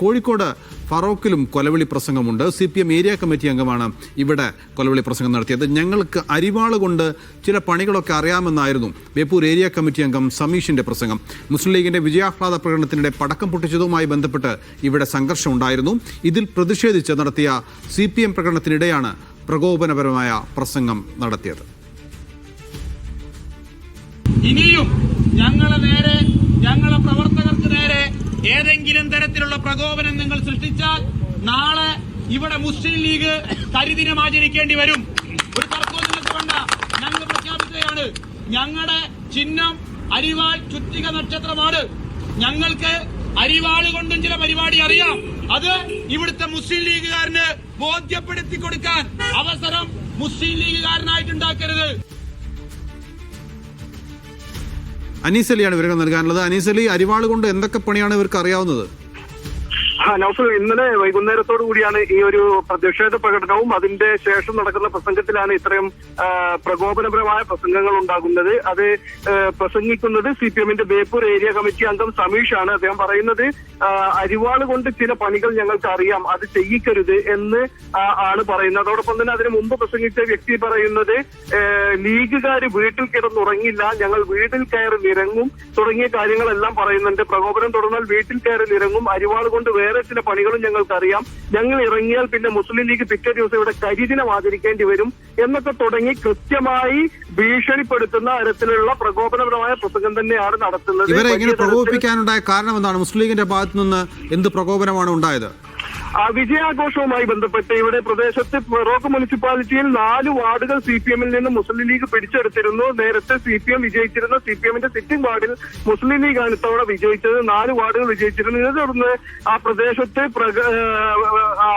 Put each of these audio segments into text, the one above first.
കോഴിക്കോട് ഫറോക്കിലും കൊലവിളി പ്രസംഗമുണ്ട്. CPM area committee അംഗമാണ് ഇവിടെ കൊലവിളി പ്രസംഗം നടത്തിയത്. ഞങ്ങൾക്ക് അരിവാള് കൊണ്ട് ചില പണികളൊക്കെ അറിയാമെന്നായിരുന്നു ബേപ്പൂർ ഏരിയ കമ്മിറ്റി അംഗം സമീഷിന്റെ പ്രസംഗം. മുസ്ലിം ലീഗിന്റെ വിജയാഹ്ലാദ പ്രകടനത്തിനിടെ പടക്കം പൊട്ടിച്ചതുമായി ബന്ധപ്പെട്ട് ഇവിടെ സംഘർഷം ഉണ്ടായിരുന്നു. ഇതിൽ പ്രതിഷേധിച്ച് നടത്തിയ CPM പ്രകടനത്തിനിടെയാണ് പ്രകോപനപരമായ പ്രസംഗം നടത്തിയത്. ഇനിയും ഞങ്ങളെ പ്രവർത്തകർക്ക് നേരെ ഏതെങ്കിലും തരത്തിലുള്ള പ്രകോപനം നിങ്ങൾ സൃഷ്ടിച്ചാൽ നാളെ ഇവിടെ മുസ്ലിം ലീഗ് കരിദിനം ആചരിക്കേണ്ടി വരും. ഒരു തർക്കവും നിങ്ങൾക്ക് വേണ്ട. ഞങ്ങൾ പ്രഖ്യാപിക്കുകയാണ്, ഞങ്ങളുടെ ചിഹ്നം അരിവാൾ ചുറ്റിക നക്ഷത്രമാണ്. ഞങ്ങൾക്ക് അരിവാൾ കൊണ്ടും ചില പരിപാടി അറിയാം. അത് ഇവിടുത്തെ മുസ്ലിം ലീഗുകാരന് ബോധ്യപ്പെടുത്തി കൊടുക്കാൻ അവസരം മുസ്ലിം ലീഗുകാരനായിട്ടുണ്ടാക്കരുത്. അനീസ് അലിയാണ് വിവരങ്ങൾ നൽകാനുള്ളത്. അനീസ് അലി, അരിവാള് കൊണ്ട് എന്തൊക്കെ പണിയാണ് ഇവർക്ക് അറിയാവുന്നത്? നൗഫൽ, ഇന്നലെ വൈകുന്നേരത്തോടു കൂടിയാണ് ഈ ഒരു പ്രതിഷേധ പ്രകടനവും അതിന്റെ ശേഷം നടക്കുന്ന പ്രസംഗത്തിലാണ് ഇത്രയും പ്രകോപനപരമായ പ്രസംഗങ്ങൾ ഉണ്ടാകുന്നത്. അത് പ്രസംഗിക്കുന്നത് CPMന്റെ ബേപ്പൂർ ഏരിയ കമ്മിറ്റി അംഗം സമീഷാണ്. അദ്ദേഹം പറയുന്നത് അരിവാള് കൊണ്ട് ചില പണികൾ ഞങ്ങൾക്ക് അറിയാം, അത് ചെയ്യിക്കരുത് എന്ന് ആണ് പറയുന്നത്. അതോടൊപ്പം തന്നെ അതിന് മുമ്പ് പ്രസംഗിച്ച വ്യക്തി പറയുന്നത് ലീഗുകാര് വീട്ടിൽ കിടന്നുറങ്ങില്ല, ഞങ്ങൾ വീട്ടിൽ കയറി ഇറങ്ങും തുടങ്ങിയ കാര്യങ്ങളെല്ലാം പറയുന്നുണ്ട്. പ്രകോപനം തുടർന്നാൽ വീട്ടിൽ കയറി ഇറങ്ങും, അരിവാള് കൊണ്ട് വേറെ ചില പണികളും ഞങ്ങൾക്കറിയാം, ഞങ്ങൾ ഇറങ്ങിയാൽ പിന്നെ മുസ്ലിം ലീഗ് പിറ്റേ ദിവസം ഇവിടെ കരിദിനം ആചരിക്കേണ്ടി വരും എന്നൊക്കെ തുടങ്ങി കൃത്യമായി ഭീഷണിപ്പെടുത്തുന്ന തരത്തിലുള്ള പ്രകോപനപരമായ പ്രസംഗം തന്നെയാണ് നടത്തുന്നത്. ഇവരെ ഇങ്ങനെ പ്രകോപിപ്പിക്കാനുണ്ടായ കാരണം എന്താണ്? മുസ്ലിം ലീഗിന്റെ ഭാഗത്തു നിന്ന് എന്ത് പ്രകോപനമാണ് ഉണ്ടായത്? വിജയാഘോഷവുമായി ബന്ധപ്പെട്ട് ഇവിടെ പ്രദേശത്ത് ഫറോക്ക് മുനിസിപ്പാലിറ്റിയിൽ 4 വാർഡുകൾ CPMൽ നിന്ന് മുസ്ലിം ലീഗ് പിടിച്ചെടുത്തിരുന്നു. നേരത്തെ CPM വിജയിച്ചിരുന്ന CPMന്റെ സിറ്റിംഗ് വാർഡിൽ മുസ്ലിം ലീഗാണ് ഇത്തവണ വിജയിച്ചത്. 4 വാർഡുകൾ വിജയിച്ചിരുന്നു. ഇതിനെ തുടർന്ന് ആ പ്രദേശത്ത്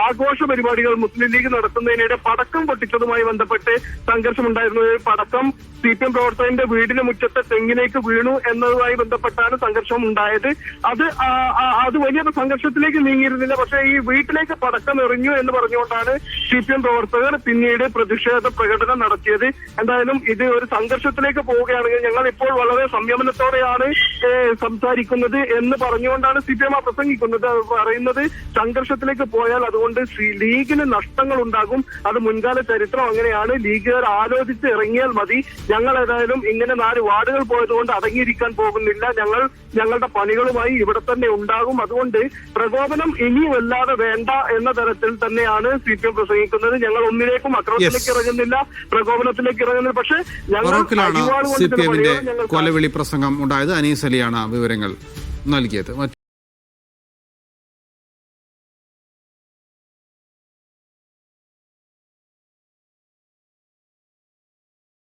ആഘോഷ പരിപാടികൾ മുസ്ലിം ലീഗ് നടത്തുന്നതിനിടെ പടക്കം പൊട്ടിച്ചതുമായി ബന്ധപ്പെട്ട് സംഘർഷമുണ്ടായിരുന്നു. പടക്കം CPM പ്രവർത്തകന്റെ വീടിന് മുറ്റത്തെ തെങ്ങിലേക്ക് വീണു എന്നതുമായി ബന്ധപ്പെട്ടാണ് സംഘർഷം ഉണ്ടായത്. അത് വലിയ സംഘർഷത്തിലേക്ക് നീങ്ങിയിരുന്നില്ല. പക്ഷേ ഈ വീട്ടിലേക്ക് പടക്കം എറിഞ്ഞു എന്ന് പറഞ്ഞുകൊണ്ടാണ് CPM പ്രവർത്തകർ പിന്നീട് പ്രതിഷേധ പ്രകടനം നടത്തിയത്. എന്തായാലും ഇത് ഒരു സംഘർഷത്തിലേക്ക് പോവുകയാണെങ്കിൽ ഞങ്ങൾ ഇപ്പോൾ വളരെ സംയമനത്തോടെയാണ് സംസാരിക്കുന്നത് എന്ന് പറഞ്ഞുകൊണ്ടാണ് CPM പ്രസംഗിക്കുന്നത്. പറയുന്നത് സംഘർഷത്തിലേക്ക് പോയാൽ അതുകൊണ്ട് ലീഗിന് നഷ്ടങ്ങൾ ഉണ്ടാകും, അത് മുൻകാല ചരിത്രം അങ്ങനെയാണ്, ലീഗുകാർ ആലോചിച്ച് ഇറങ്ങിയാൽ മതി. ഞങ്ങൾ ഏതായാലും ഇങ്ങനെ 4 വാർഡുകൾ പോയതുകൊണ്ട് അടങ്ങിയിരിക്കാൻ പോകുന്നില്ല, ഞങ്ങളുടെ പണികളുമായി ഇവിടെ തന്നെ ഉണ്ടാകും. അതുകൊണ്ട് പ്രകോപനം ഇനിയുമല്ലാതെ വേണ്ട എന്ന തരത്തിൽ തന്നെയാണ് CPM പ്രസംഗിക്കുന്നത്. ഞങ്ങൾ ഒന്നിലേക്കും അക്രമത്തിലേക്ക് ഇറങ്ങുന്നില്ല, പ്രകോപനത്തിലേക്ക് ഇറങ്ങുന്നില്ല. പക്ഷേ ഫറോക്കിലാണ് CPMന്റെ കൊലവിളി പ്രസംഗം ഉണ്ടായത്. അനീസ് അലിയാണ് വിവരങ്ങൾ നൽകിയത്.